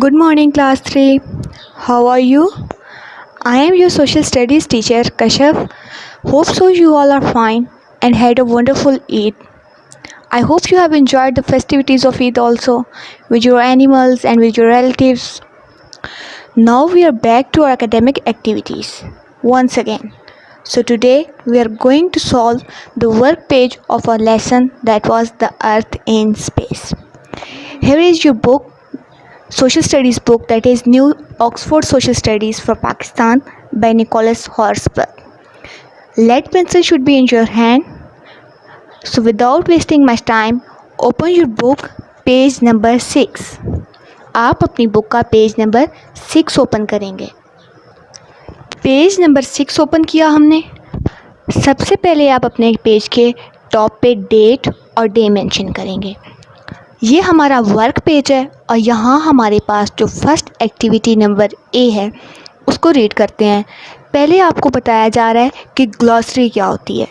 Good morning, class 3. How are you? I am your social studies teacher, Kashyap. Hope so you all are fine and had a wonderful Eid. I hope you have enjoyed the festivities of Eid also with your animals and with your relatives. Now we are back to our academic activities once again. So today we are going to solve the work page of our lesson that was the Earth in Space. Here is your book, social studies book, that is New Oxford Social Studies for Pakistan by Nicholas Horsburgh. Lead pencil should be in your hand. So without wasting much time, open your book, page number 6. आप अपनी book का page number 6 open करेंगे. Page number 6 open किया हमने. सबसे पहले आप अपने पेज के टॉप पे डेट और डे मेंशन करेंगे. ये हमारा वर्क पेज है और यहाँ हमारे पास जो फर्स्ट एक्टिविटी नंबर ए है उसको रीड करते हैं. पहले आपको बताया जा रहा है कि ग्लॉसरी क्या होती है.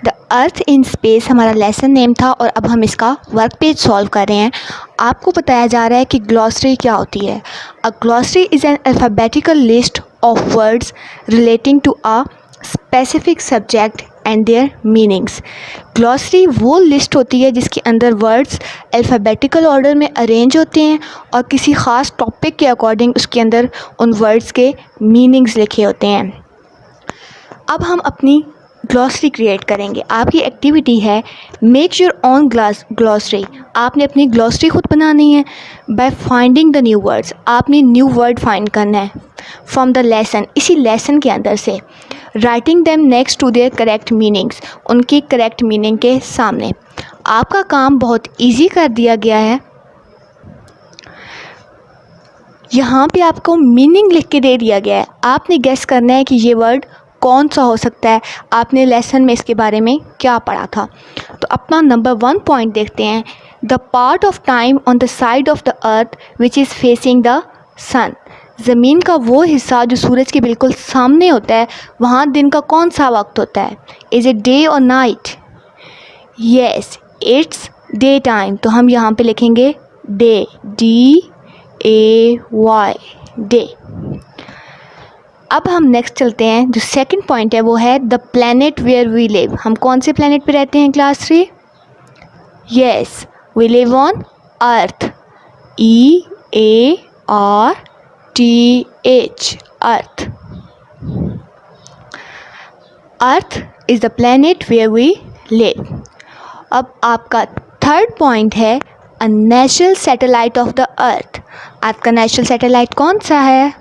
द अर्थ इन स्पेस हमारा लेसन नेम था और अब हम इसका वर्क पेज सॉल्व कर रहे हैं. आपको बताया जा रहा है कि ग्लॉसरी क्या होती है. A glossary is an alphabetical list of words relating to a specific subject and their meanings. Glossary वो लिस्ट होती है जिसके अंदर वर्ड्स अल्फ़ाबेटिकल ऑर्डर में अरेंज होते हैं और किसी ख़ास टॉपिक के अकॉर्डिंग उसके अंदर उन वर्ड्स के मीनिंग्स लिखे होते हैं. अब हम अपनी ग्लॉसरी क्रिएट करेंगे. आपकी एक्टिविटी है मेक योर ओन ग्लॉसरी. आपने अपनी ग्लॉसरी खुद बनानी है by finding the new words. आपने न्यू वर्ड फाइंड करना है फ्रॉम द लेसन, इसी लेसन के अंदर से. Writing them next to their correct meanings, उनकी करेक्ट मीनिंग के सामने. आपका काम बहुत ईजी कर दिया गया है. यहाँ पे आपको मीनिंग लिख के दे दिया गया है. आपने गेस करना है कि ये वर्ड कौन सा हो सकता है. आपने लेसन में इसके बारे में क्या पढ़ा था. तो अपना नंबर 1 पॉइंट देखते हैं. The part of time on the side of the earth which is facing the sun. ज़मीन का वो हिस्सा जो सूरज के बिल्कुल सामने होता है, वहाँ दिन का कौन सा वक्त होता है. इज़ इट डे और night. Yes, it's day time. तो हम यहाँ पे लिखेंगे डे, DAY, डे. अब हम नेक्स्ट चलते हैं. जो सेकंड पॉइंट है वो है the planet where we live. हम कौन से प्लैनेट पे रहते हैं class 3? Yes, we live on earth, EARTH, earth. Earth is the planet where we live. अब आपका थर्ड पॉइंट है a natural satellite of the earth. आपका नेचुरल सैटेलाइट कौन सा है?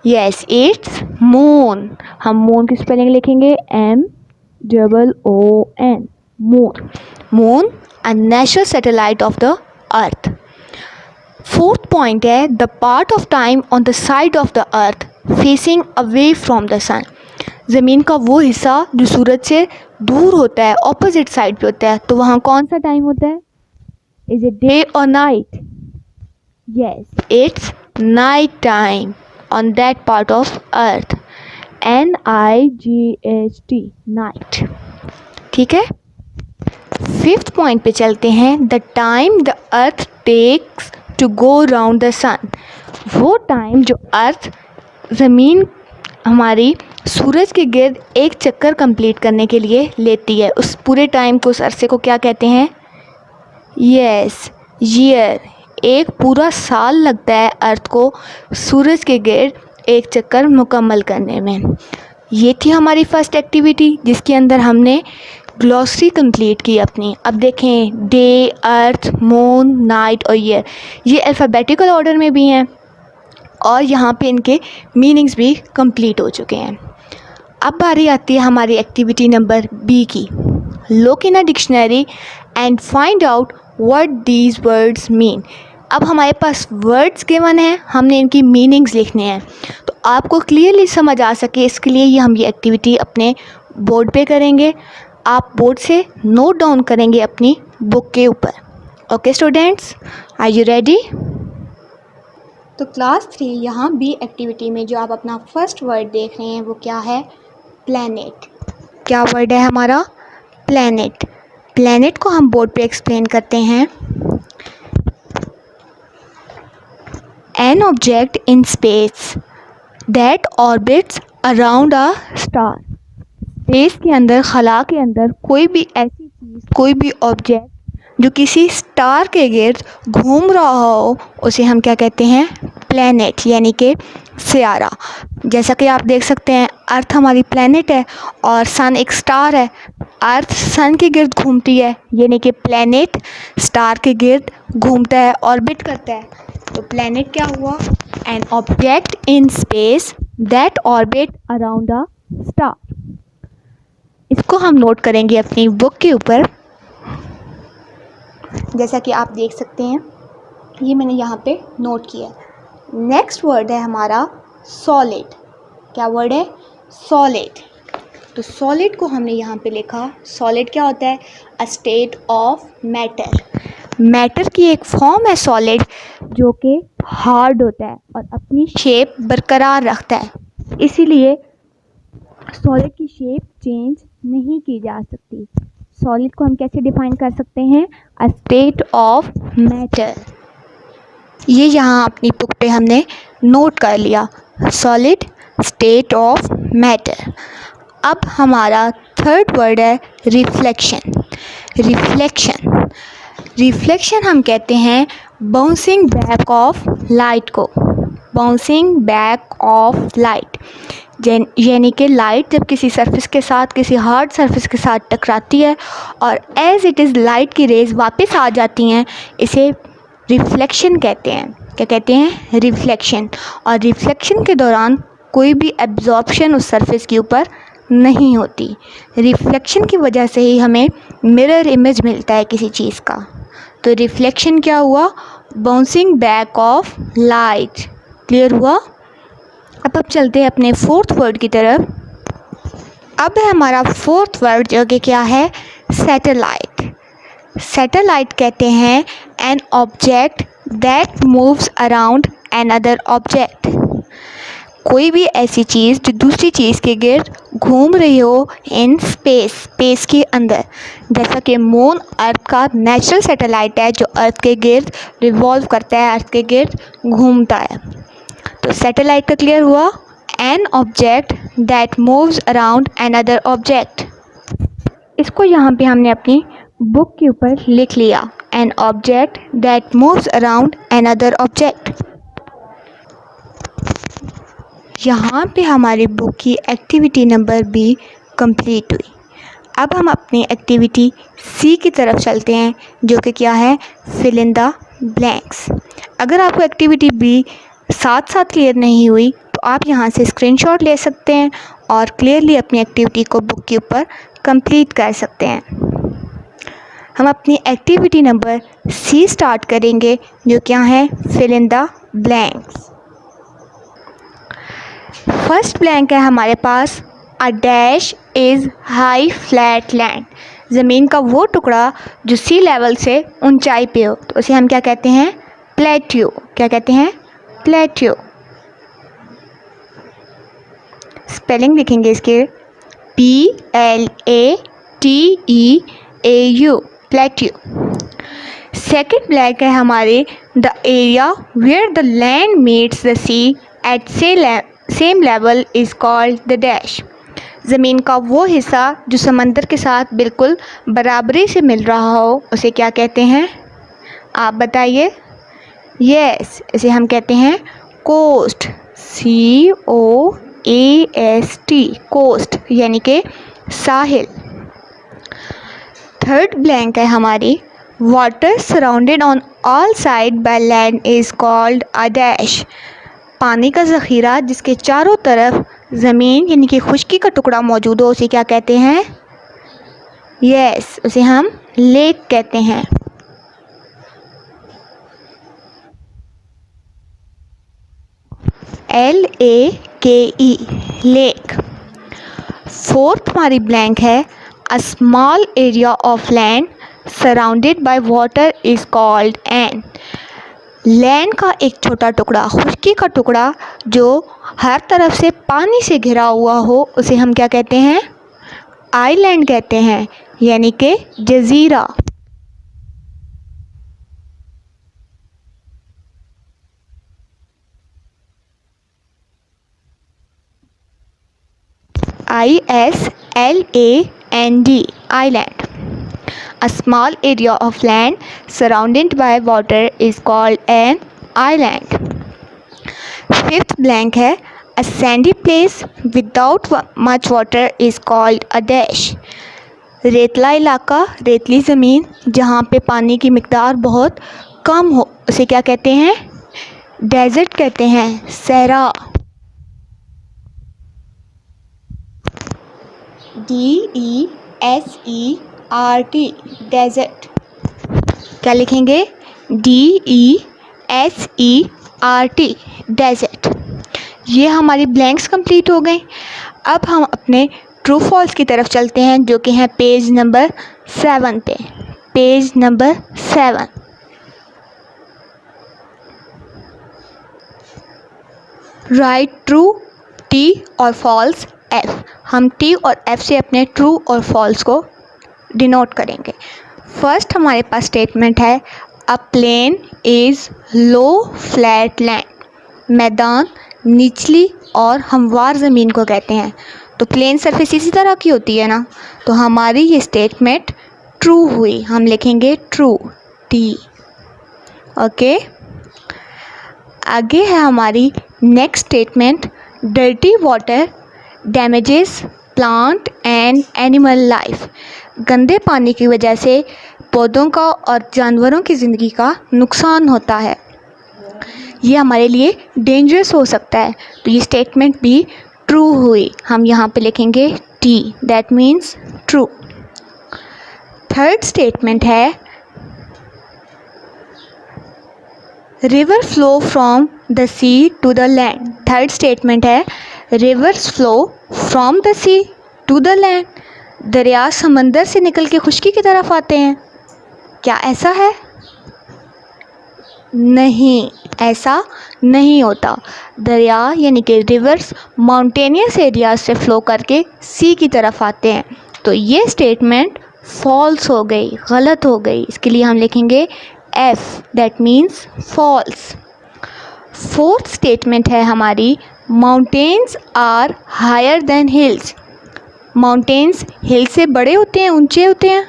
Yes, it's moon. हम मून की स्पेलिंग लिखेंगे MOON, moon. Moon a natural satellite of the earth. Fourth point है the part of time on the side of the earth facing away from the sun. ज़मीन का वो हिस्सा जो सूरज से दूर होता है, ऑपोजिट साइड पे होता है, तो वहाँ कौन सा टाइम होता है? इज़ इट डे और night? Yes, it's night time on that part of earth, NIGHT, night. ठीक है. फिफ्थ पॉइंट पे चलते हैं. The time the earth takes to go round the sun. वो टाइम जो अर्थ ज़मीन हमारी सूरज के गिर्द एक चक्कर कंप्लीट करने के लिए लेती है, उस पूरे टाइम को, उस अरसे को क्या कहते हैं? Yes, year. एक पूरा साल लगता है अर्थ को सूरज के गिर्द एक चक्कर मुकम्मल करने में. ये थी हमारी फर्स्ट एक्टिविटी जिसके अंदर हमने ग्लॉसरी कंप्लीट की अपनी. अब देखें, डे, अर्थ, मून, नाइट और ईयर ये अल्फ़ाबेटिकल ऑर्डर में भी हैं और यहाँ पे इनके मीनिंग्स भी कंप्लीट हो चुके हैं. अब बारी आती है हमारी एक्टिविटी नंबर बी की. Look in a dictionary and find out what these words mean. अब हमारे पास वर्ड्स गिवन हैं, हमने इनकी मीनिंग्स लिखने हैं. तो आपको क्लियरली समझ आ सके इसके लिए हम ये एक्टिविटी अपने बोर्ड पे करेंगे. आप बोर्ड से नोट डाउन करेंगे अपनी बुक के ऊपर. Okay students, are you ready? तो क्लास 3 यहाँ बी एक्टिविटी में जो आप अपना फर्स्ट वर्ड देख रहे हैं वो क्या है? प्लैनेट. क्या वर्ड है हमारा? प्लैनेट. प्लैनेट को हम बोर्ड पे एक्सप्लेन करते हैं. An object in space that orbits around a star. Space के अंदर, खला के अंदर कोई भी ऐसी चीज़, कोई भी ऑब्जेक्ट जो किसी स्टार के गिर्द घूम रहा हो, उसे हम क्या कहते हैं? प्लैनेट, यानी कि सियारा। जैसा कि आप देख सकते हैं, अर्थ हमारी प्लैनेट है और सन एक स्टार है। अर्थ सन के गिर्द घूमती है, यानी कि प्लैनेट स्टार के गिर्द घूमता है, ऑर्बिट करता है। तो प्लैनेट क्या हुआ? An object in space that orbit around a star. इसको हम नोट करेंगे अपनी बुक के ऊपर। जैसा कि आप देख सकते हैं, ये मैंने यहाँ पे नोट किया है। नेक्स्ट वर्ड है हमारा सॉलिड। क्या वर्ड है? सॉलिड। तो सॉलिड को हमने यहाँ पे लिखा। सॉलिड क्या होता है? A state of matter. Matter की एक फॉर्म है सॉलिड, जो कि हार्ड होता है और अपनी शेप बरकरार रखता है। इसीलिए सॉलिड की शेप चेंज नहीं की जा सकती। सॉलिड को हम कैसे डिफाइन कर सकते हैं? A state of matter. ये यहाँ अपनी बुक पे हमने नोट कर लिया, सॉलिड, स्टेट ऑफ मैटर। अब हमारा थर्ड वर्ड है रिफ्लेक्शन। रिफ्लेक्शन, रिफ्लेक्शन हम कहते हैं बाउंसिंग बैक ऑफ लाइट को। बाउंसिंग बैक ऑफ लाइट, यानी कि लाइट जब किसी सरफेस के साथ, किसी हार्ड सरफेस के साथ टकराती है और एज इट इज़ लाइट की रेज वापस आ जाती हैं, इसे रिफ्लेक्शन कहते हैं। क्या कहते हैं? रिफ्लेक्शन। और रिफ्लेक्शन के दौरान कोई भी एब्जॉर्प्शन उस सरफेस के ऊपर नहीं होती। रिफ्लेक्शन की वजह से ही हमें मिरर इमेज मिलता है किसी चीज़ का। तो रिफ्लेक्शन क्या हुआ? Bouncing back of light. Clear हुआ? अब चलते हैं अपने फोर्थ वर्ड की तरफ। अब है हमारा फोर्थ वर्ड, जो कि क्या है? सैटेलाइट। सैटेलाइट कहते हैं an object that moves around an other object. कोई भी ऐसी चीज़ जो दूसरी चीज़ के गिर्द घूम रही हो इन स्पेस, स्पेस के अंदर। जैसा कि मून अर्थ का नेचुरल सैटेलाइट है, जो अर्थ के गिर्द रिवॉल्व करता है, अर्थ के गिर्द घूमता है। तो सैटेलाइट का क्लियर हुआ? An object that moves around an other object. इसको यहाँ पे हमने अपनी बुक के ऊपर लिख लिया, an object that moves around an other object. यहाँ पे हमारी बुक की एक्टिविटी नंबर बी कंप्लीट हुई। अब हम अपनी एक्टिविटी सी की तरफ चलते हैं, जो कि क्या है? Fill in the blanks. अगर आपको एक्टिविटी बी साथ साथ क्लियर नहीं हुई तो आप यहाँ से स्क्रीनशॉट ले सकते हैं और क्लियरली अपनी एक्टिविटी को बुक के ऊपर कंप्लीट कर सकते हैं। हम अपनी एक्टिविटी नंबर सी स्टार्ट करेंगे, जो क्या है? Fill in the blanks. First blank है हमारे पास, a dash is high flat land. ज़मीन का वो टुकड़ा जो सी लेवल से ऊंचाई पे हो, तो उसे हम क्या कहते हैं? प्लेट्यू। क्या कहते हैं? प्लेट्यू। स्पेलिंग लिखेंगे इसके, PLATEAU, प्लेट्यू। सेकेंड ब्लैंक है हमारे, the area where the land meets the sea at same level is called the dash. ज़मीन का वो हिस्सा जो समंदर के साथ बिल्कुल बराबरी से मिल रहा हो, उसे क्या कहते हैं? आप बताइए। यस, इसे हम कहते हैं कोस्ट। COAST, कोस्ट, यानी कि साहिल। थर्ड ब्लैंक है हमारी, water surrounded on all side by land is called a dash. पानी का ज़ख़ीरा जिसके चारों तरफ ज़मीन यानी कि खुश्की का टुकड़ा मौजूद हो, उसे क्या कहते हैं? यस, उसे हम लेक कहते हैं। LAKE, lake. फोर्थ हमारी ब्लैंक है, a small area of land surrounded by water is called an. Land का एक छोटा टुकड़ा, खुश्की का टुकड़ा जो हर तरफ से पानी से घिरा हुआ हो, उसे हम क्या कहते हैं? आइलैंड कहते हैं, यानी कि जजीरा। ISLAND, island. A small area of land surrounded by water is called an island. Fifth blank है, a sandy place without much water is called a dash. रेतला इलाका, रेतली ज़मीन जहाँ पे पानी की मिक़दार बहुत कम हो, उसे क्या कहते हैं? डेजर्ट कहते हैं, सहरा। DESERT, desert. क्या लिखेंगे? DESERT, desert. ये हमारी ब्लैंक्स कंप्लीट हो गए। अब हम अपने ट्रू फॉल्स की तरफ चलते हैं, जो कि हैं पेज नंबर 7 पे। Page number 7। Right true, T और फॉल्स एफ। हम टी और एफ से अपने ट्रू और फॉल्स को डिनोट करेंगे। फर्स्ट हमारे पास स्टेटमेंट है, a plain is low flat land. मैदान निचली और हमवार ज़मीन को कहते हैं। तो प्लेन सरफेस इसी तरह की होती है ना, तो हमारी ये स्टेटमेंट ट्रू हुई। हम लिखेंगे ट्रू, टी। ओके, आगे है हमारी next statement, dirty water damages plant and animal life. गंदे पानी की वजह से पौधों का और जानवरों की ज़िंदगी का नुकसान होता है। ये हमारे लिए डेंजरस हो सकता है। तो ये स्टेटमेंट भी ट्रू हुई। हम यहाँ पे लिखेंगे T, that means true. Third statement है, river flow from the sea to the land. Third statement है, rivers flow from the sea to the land. दरिया समंदर से निकल के खुश्की की तरफ आते हैं। क्या ऐसा है? नहीं, ऐसा नहीं होता। दरिया यानी कि रिवर्स माउंटेनियस एरियाज से फ्लो करके सी की तरफ आते हैं। तो ये स्टेटमेंट फॉल्स हो गई, गलत हो गई। इसके लिए हम लिखेंगे F, that means false. Fourth statement है हमारी, mountains are higher than hills. Mountains hill से बड़े होते हैं, ऊंचे होते हैं।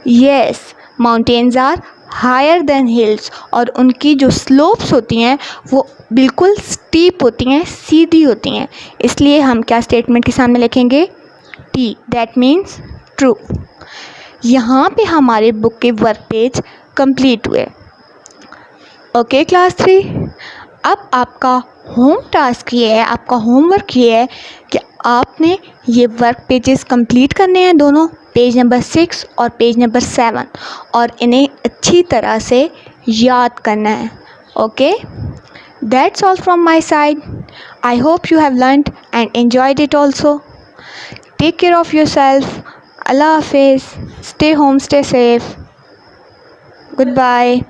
Yes, mountains are higher than hills, और उनकी जो स्लोप्स होती हैं वो बिल्कुल स्टीप होती हैं, सीधी होती हैं। इसलिए हम क्या स्टेटमेंट के सामने लिखेंगे? T, that means true. यहाँ पे हमारे बुक के वर्क पेज कंप्लीट हुए। ओके क्लास 3, अब आपका होम टास्क ये है, आपका होमवर्क ये है कि आपने ये वर्क पेजेस कंप्लीट करने हैं, दोनों पेज नंबर 6 और पेज नंबर 7, और इन्हें अच्छी तरह से याद करना है। Okay, that's all from my side. I hope you have learned and enjoyed it also. Take care of yourself. अल्लाह हाफिज़। Stay home, stay safe. Goodbye.